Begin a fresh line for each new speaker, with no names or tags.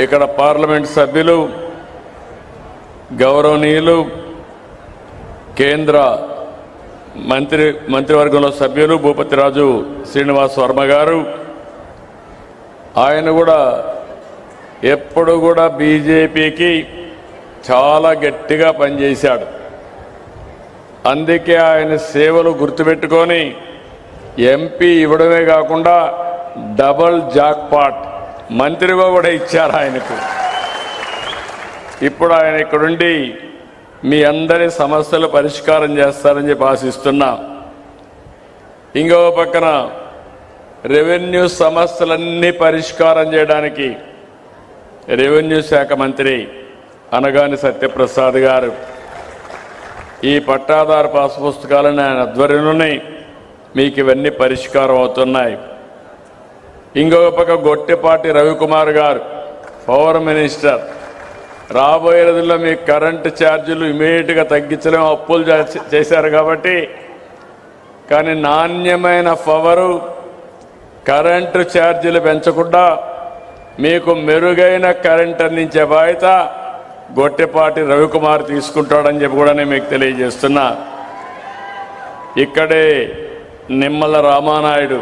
ఇక్కడ పార్లమెంట్ సభ్యులు గౌరవనీయులు కేంద్ర మంత్రివర్గంలో సభ్యులు భూపతిరాజు శ్రీనివాస్ వర్మ గారు, ఆయన కూడా ఎప్పుడు కూడా బీజేపీకి చాలా గట్టిగా పనిచేశాడు. అందుకే ఆయన సేవలు గుర్తుపెట్టుకొని ఎంపీ ఇవ్వడమే కాకుండా డబల్ జాక్పాట్ మంత్రిగా కూడా ఇచ్చారు ఆయనకు. ఇప్పుడు ఆయన ఇక్కడుండి మీ అందరి సమస్యలు పరిష్కారం చేస్తారని చెప్పి ఆశిస్తున్నా. ఇంకో పక్కన రెవెన్యూ సమస్యలన్నీ పరిష్కారం చేయడానికి రెవెన్యూ శాఖ మంత్రి అనగాని సత్యప్రసాద్ గారు ఈ పట్టాదారు పాస్ పుస్తకాలను ఆయన ఆధ్వర్యంలోనే మీకు ఇవన్నీ పరిష్కారం అవుతున్నాయి. ఇంకొక పక్క గొట్టెపాటి రవికుమార్ గారు పవర్ మినిస్టర్, రాబోయే రోజుల్లో మీ కరెంటు ఛార్జీలు ఇమీడియట్గా తగ్గించలేము, అప్పులు చేశారు కాబట్టి. కానీ నాణ్యమైన పవరు కరెంటు ఛార్జీలు పెంచకుండా మీకు మెరుగైన కరెంట్ అందించే బాధ్యత గొట్టెపాటి రవికుమార్ తీసుకుంటాడని చెప్పి కూడా నేను మీకు తెలియజేస్తున్నా. ఇక్కడే నిమ్మల రామానాయుడు